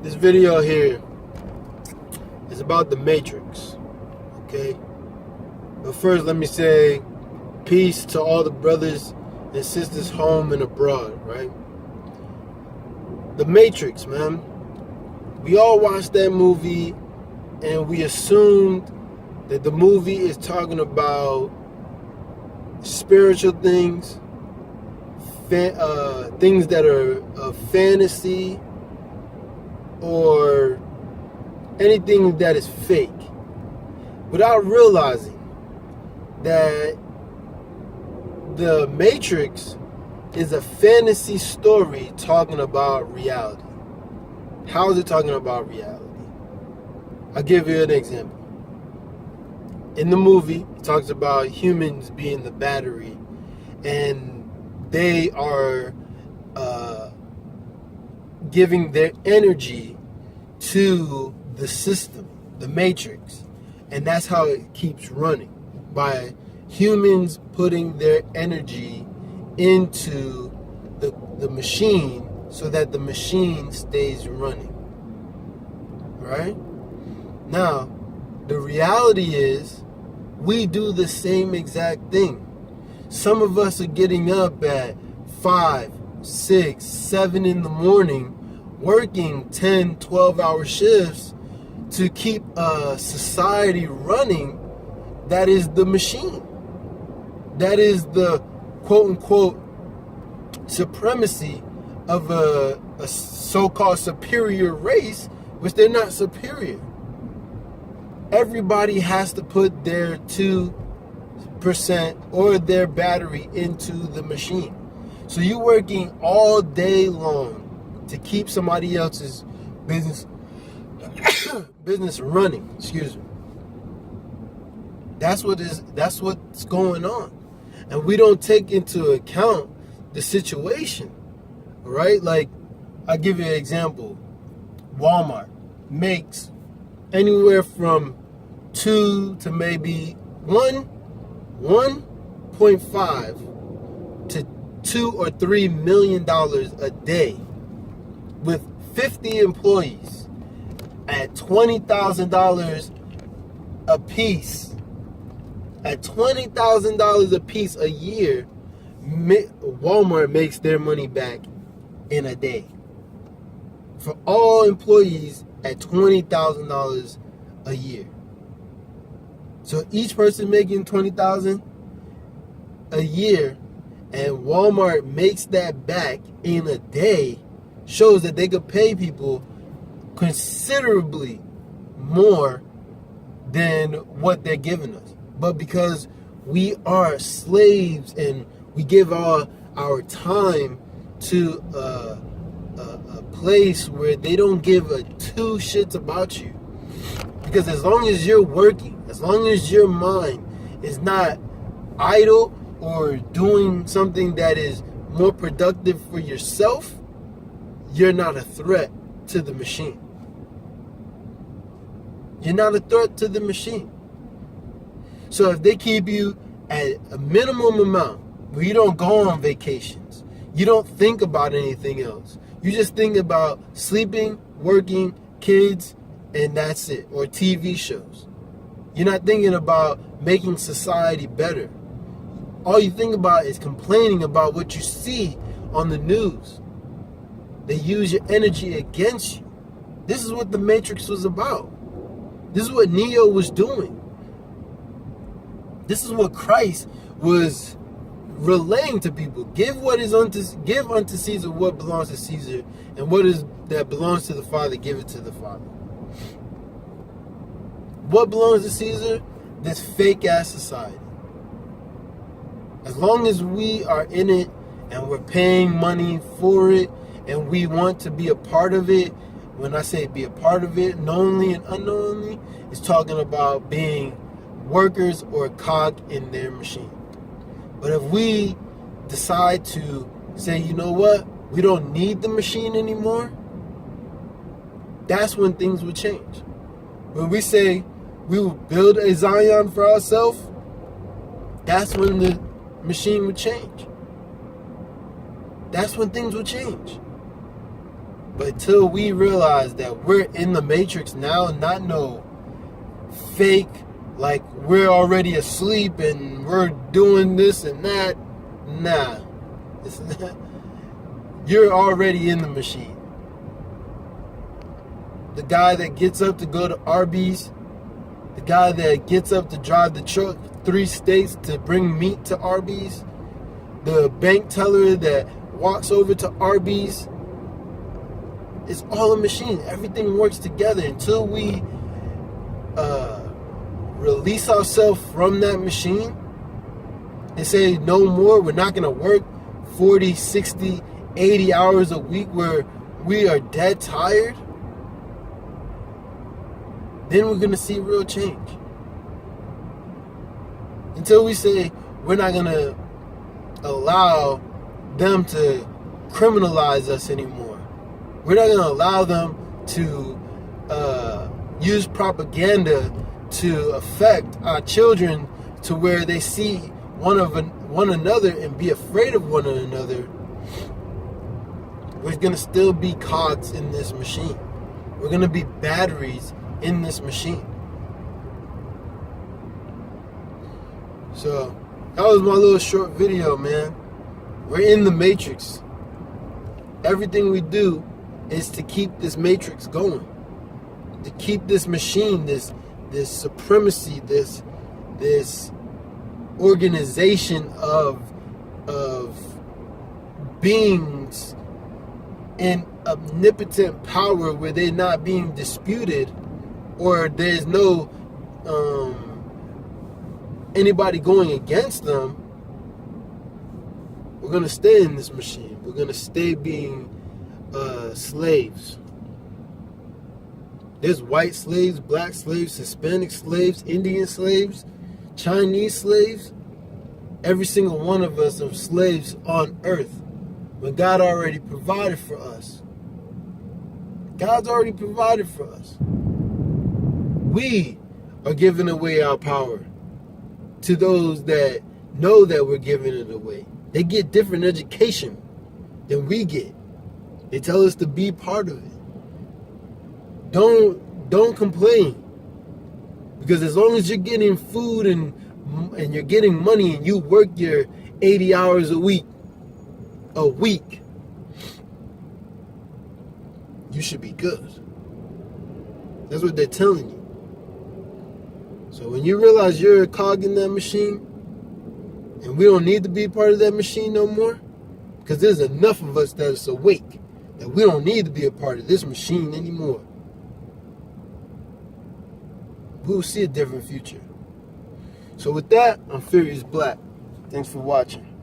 This video here is about the Matrix, okay? But first, let me say peace to all the brothers and sisters home and abroad, right? The Matrix, man. We all watched that movie and we assumed that the movie is talking about spiritual things, things that are of fantasy, or anything that is fake, without realizing that the Matrix is a fantasy story talking about reality. How is it talking about reality? I'll give you an example. In the movie, it talks about humans being the battery, and they are giving their energy to the system, the Matrix. And that's how it keeps running, by humans putting their energy into the machine so that the machine stays running. Right? Now, the reality is we do the same exact thing. Some of us are getting up at 5, 6, 7 in the morning, working 10, 12-hour shifts to keep a society running that is the machine. That is the quote-unquote supremacy of a so-called superior race, which they're not superior. Everybody has to put their 2% or their battery into the machine. So you're working all day long to keep somebody else's business running. Excuse me. That's what's going on. And we don't take into account the situation. Right? Like, I'll give you an example. Walmart makes anywhere from 2 to maybe 1.5 to $2 or $3 million a day with 50 employees at $20,000 a piece. At $20,000 a piece a year, Walmart makes their money back in a day. For all employees at $20,000 a year. So each person making $20,000 a year, and Walmart makes that back in a day, shows that they could pay people considerably more than what they're giving us. But because we are slaves and we give all our time to a place where they don't give a two shits about you. Because as long as you're working, as long as your mind is not idle or doing something that is more productive for yourself, you're not a threat to the machine. You're not a threat to the machine. So if they keep you at a minimum amount, where you don't go on vacations, you don't think about anything else, you just think about sleeping, working, kids, and that's it, or TV shows. You're not thinking about making society better. All you think about is complaining about what you see on the news. They use your energy against you. This is what the Matrix was about. This is what Neo was doing. This is what Christ was relaying to people. Give unto Caesar what belongs to Caesar, and what is that belongs to the Father, give it to the Father. What belongs to Caesar? This fake ass society. As long as we are in it and we're paying money for it and we want to be a part of it, when I say be a part of it, knowingly and unknowingly, it's talking about being workers or a cog in their machine. But if we decide to say, you know what, we don't need the machine anymore, that's when things will change. When we say we will build a Zion for ourselves, that's when the machine would change. That's when things will change. But until we realize that we're in the matrix now, not no fake, like we're already asleep and we're doing this and that. Nah. It's not. You're already in the machine. The guy that gets up to go to Arby's, the guy that gets up to drive the truck 3 states to bring meat to Arby's, the bank teller that walks over to Arby's, it's all a machine. Everything works together until we release ourselves from that machine and say no more. We're not going to work 40, 60, 80 hours a week where we are dead tired. Then we're going to see real change. Until we say we're not going to allow them to criminalize us anymore. We're not going to allow them to use propaganda to affect our children to where they see one another and be afraid of one another. We're going to still be cogs in this machine. We're going to be batteries in this machine. So that was my little short video, man. We're in the matrix. Everything we do is to keep this matrix going, to keep this machine, this supremacy, this organization of beings in omnipotent power where they're not being disputed, or there's no anybody going against them. We're going to stay in this machine. We're going to stay being slaves. There's white slaves, black slaves, Hispanic slaves, Indian slaves, Chinese slaves. Every single one of us are slaves on earth when God already provided for us. God's already provided for us. We are giving away our power to those that know that we're giving it away. They get different education than we get. They tell us to be part of it. Don't complain, because as long as you're getting food and you're getting money and you work your 80 hours a week, you should be good. That's what they're telling you. So when you realize you're a cog in that machine, and we don't need to be part of that machine no more, because there's enough of us that is awake that we don't need to be a part of this machine anymore, we will see a different future. So with that, I'm Furious Black. Thanks for watching.